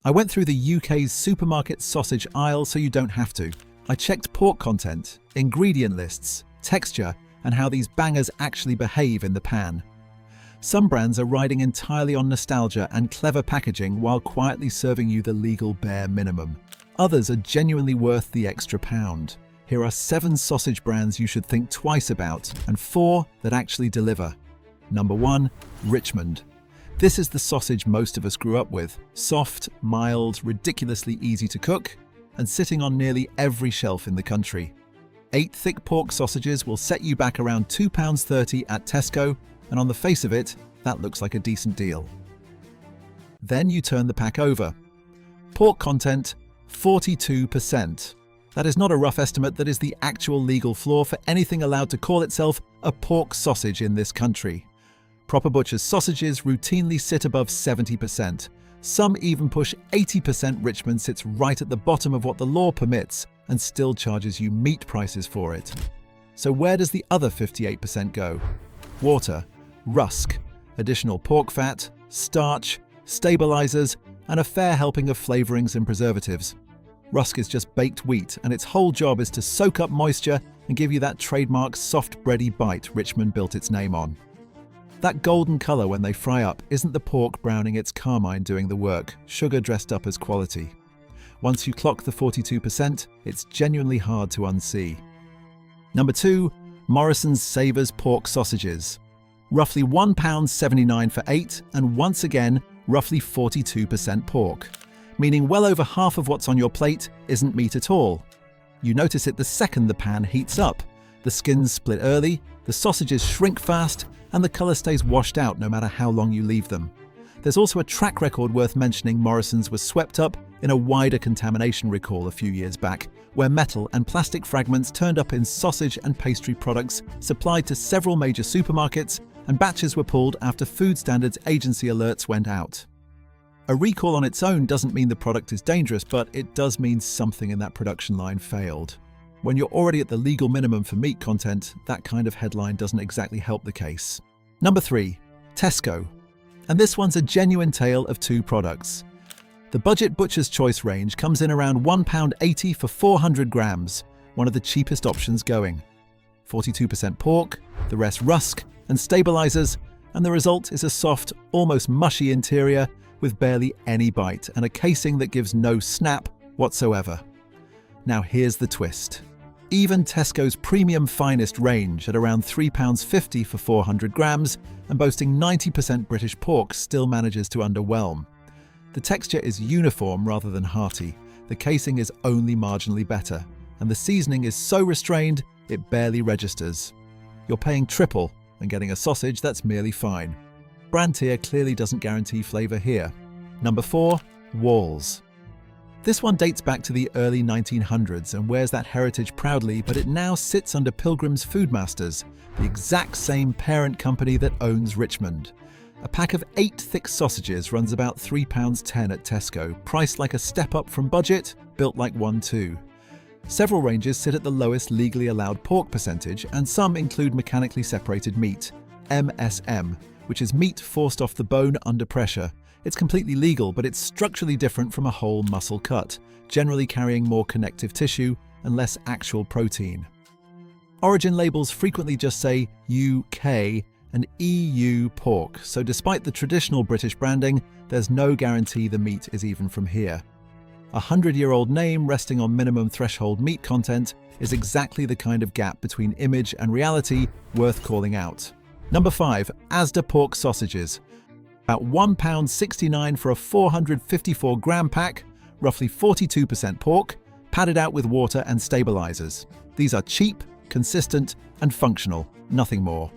I went through the UK's supermarket sausage aisle so you don't have to. I checked pork content, ingredient lists, texture, and how these bangers actually behave in the pan. Some brands are riding entirely on nostalgia and clever packaging while quietly serving you the legal bare minimum. Others are genuinely worth the extra pound. Here are 7 sausage brands you should think twice about, and 4 that actually deliver. Number 1. Richmond. This is the sausage most of us grew up with. Soft, mild, ridiculously easy to cook, and sitting on nearly every shelf in the country. 8 thick pork sausages will set you back around £2.30 at Tesco, and on the face of it, that looks like a decent deal. Then you turn the pack over. Pork content, 42%. That is not a rough estimate, that is the actual legal floor for anything allowed to call itself a pork sausage in this country. Proper butcher's sausages routinely sit above 70%. Some even push 80%. Richmond sits right at the bottom of what the law permits and still charges you meat prices for it. So where does the other 58% go? Water, rusk, additional pork fat, starch, stabilizers, and a fair helping of flavorings and preservatives. Rusk is just baked wheat, and its whole job is to soak up moisture and give you that trademark soft bready bite Richmond built its name on. That golden colour when they fry up isn't the pork browning, it's carmine doing the work, sugar dressed up as quality. Once you clock the 42%, it's genuinely hard to unsee. Number 2. Morrison's Savours Pork Sausages. Roughly £1.79 for 8, and once again, roughly 42% pork. Meaning well over half of what's on your plate isn't meat at all. You notice it the second the pan heats up. The skins split early, the sausages shrink fast, and the colour stays washed out no matter how long you leave them. There's also a track record worth mentioning. Morrison's was swept up in a wider contamination recall a few years back, where metal and plastic fragments turned up in sausage and pastry products supplied to several major supermarkets, and batches were pulled after Food Standards Agency alerts went out. A recall on its own doesn't mean the product is dangerous, but it does mean something in that production line failed. When you're already at the legal minimum for meat content, that kind of headline doesn't exactly help the case. Number 3. Tesco. And this one's a genuine tale of 2 products. The budget Butcher's Choice range comes in around £1.80 for 400 grams, one of the cheapest options going. 42% pork, the rest rusk and stabilizers, and the result is a soft, almost mushy interior with barely any bite and a casing that gives no snap whatsoever. Now here's the twist. Even Tesco's premium finest range at around £3.50 for 400 grams and boasting 90% British pork still manages to underwhelm. The texture is uniform rather than hearty, the casing is only marginally better, and the seasoning is so restrained it barely registers. You're paying triple and getting a sausage that's merely fine. Brand tier clearly doesn't guarantee flavour here. Number 4. Walls. This one dates back to the early 1900s and wears that heritage proudly, but it now sits under Pilgrim's Foodmasters, the exact same parent company that owns Richmond. A pack of 8 thick sausages runs about £3.10 at Tesco, priced like a step up from budget, built like one too. Several ranges sit at the lowest legally allowed pork percentage, and some include mechanically separated meat, MSM, which is meat forced off the bone under pressure. It's completely legal, but it's structurally different from a whole muscle cut, generally carrying more connective tissue and less actual protein. Origin labels frequently just say UK and EU pork, so despite the traditional British branding, there's no guarantee the meat is even from here. A 100-year-old name resting on minimum threshold meat content is exactly the kind of gap between image and reality worth calling out. Number 5. Asda Pork Sausages. About £1.69 for a 454 gram pack, roughly 42% pork, padded out with water and stabilizers. These are cheap, consistent, and functional, nothing more.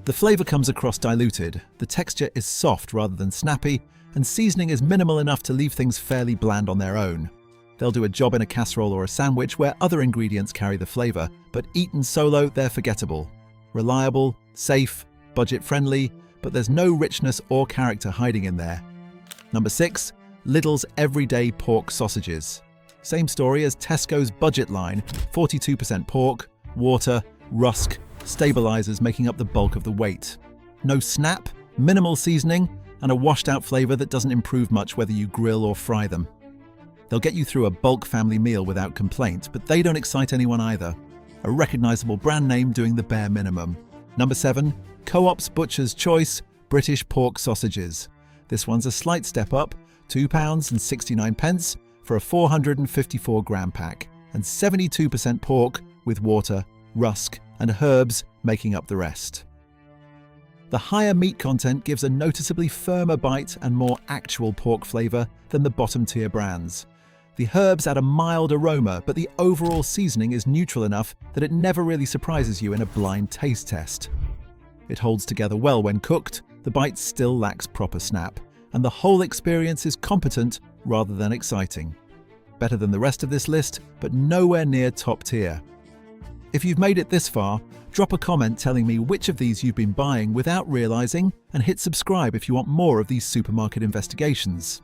The flavor comes across diluted, the texture is soft rather than snappy, and seasoning is minimal enough to leave things fairly bland on their own. They'll do a job in a casserole or a sandwich where other ingredients carry the flavor, but eaten solo, they're forgettable. Reliable, safe, budget-friendly, but there's no richness or character hiding in there. Number 6. Lidl's Everyday Pork Sausages. Same story as Tesco's budget line, 42% pork, water, rusk, stabilizers making up the bulk of the weight. No snap, minimal seasoning, and a washed-out flavor that doesn't improve much whether you grill or fry them. They'll get you through a bulk family meal without complaint, but they don't excite anyone either. A recognizable brand name doing the bare minimum. Number 7. Co-op's Butcher's Choice British Pork Sausages. This one's a slight step up, £2.69 for a 454-gram pack, and 72% pork with water, rusk, and herbs making up the rest. The higher meat content gives a noticeably firmer bite and more actual pork flavor than the bottom-tier brands. The herbs add a mild aroma, but the overall seasoning is neutral enough that it never really surprises you in a blind taste test. It holds together well when cooked, the bite still lacks proper snap, and the whole experience is competent rather than exciting. Better than the rest of this list, but nowhere near top tier. If you've made it this far, drop a comment telling me which of these you've been buying without realizing, and hit subscribe if you want more of these supermarket investigations.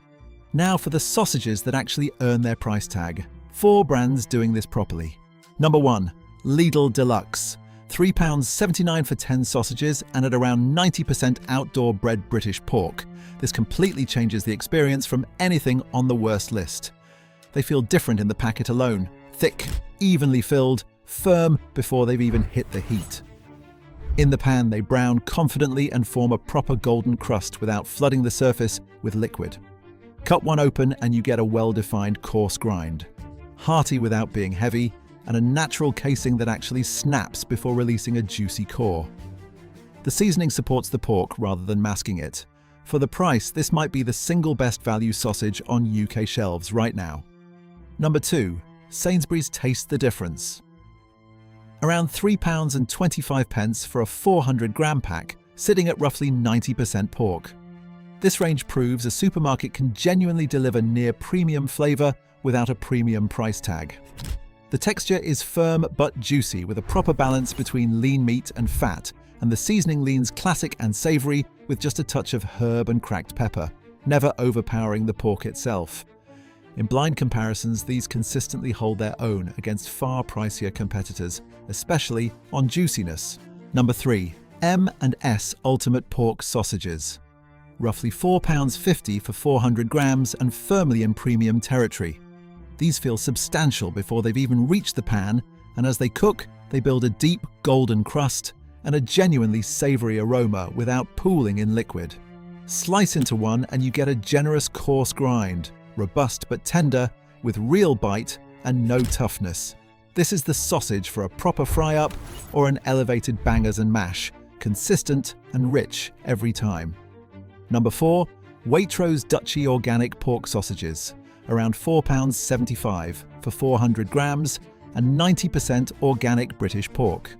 Now for the sausages that actually earn their price tag. 4 brands doing this properly. Number 1. Lidl Deluxe. £3.79 for 10 sausages and at around 90% outdoor bred British pork. This completely changes the experience from anything on the worst list. They feel different in the packet alone. Thick, evenly filled, firm before they've even hit the heat. In the pan, they brown confidently and form a proper golden crust without flooding the surface with liquid. Cut one open and you get a well-defined coarse grind. Hearty without being heavy, and a natural casing that actually snaps before releasing a juicy core. The seasoning supports the pork rather than masking it. For the price, this might be the single best value sausage on UK shelves right now. Number 2. Sainsbury's Taste the Difference. Around £3.25 for a 400-gram pack, sitting at roughly 90% pork. This range proves a supermarket can genuinely deliver near premium flavour without a premium price tag. The texture is firm but juicy with a proper balance between lean meat and fat, and the seasoning leans classic and savoury with just a touch of herb and cracked pepper, never overpowering the pork itself. In blind comparisons, these consistently hold their own against far pricier competitors, especially on juiciness. Number 3. M&S Ultimate Pork Sausages. Roughly £4.50 for 400 grams and firmly in premium territory. These feel substantial before they've even reached the pan, and as they cook, they build a deep golden crust and a genuinely savoury aroma without pooling in liquid. Slice into one and you get a generous coarse grind, robust but tender, with real bite and no toughness. This is the sausage for a proper fry-up or an elevated bangers and mash, consistent and rich every time. Number 4. Waitrose Dutchy Organic Pork Sausages. Around £4.75 for 400 grams and 90% organic British pork.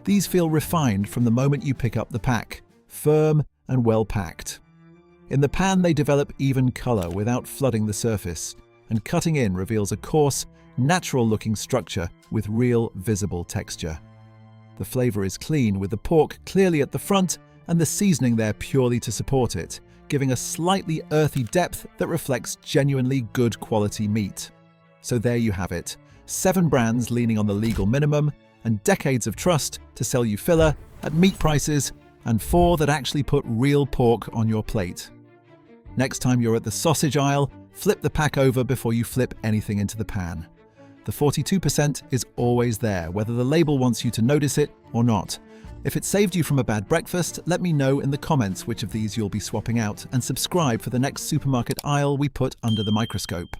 These feel refined from the moment you pick up the pack, firm and well packed. In the pan they develop even colour without flooding the surface, and cutting in reveals a coarse, natural-looking structure with real visible texture. The flavour is clean, with the pork clearly at the front and the seasoning there purely to support it, giving a slightly earthy depth that reflects genuinely good quality meat. So there you have it, 7 brands leaning on the legal minimum and decades of trust to sell you filler at meat prices, and 4 that actually put real pork on your plate. Next time you're at the sausage aisle, flip the pack over before you flip anything into the pan. The 42% is always there, whether the label wants you to notice it or not. If it saved you from a bad breakfast, let me know in the comments which of these you'll be swapping out, and subscribe for the next supermarket aisle we put under the microscope.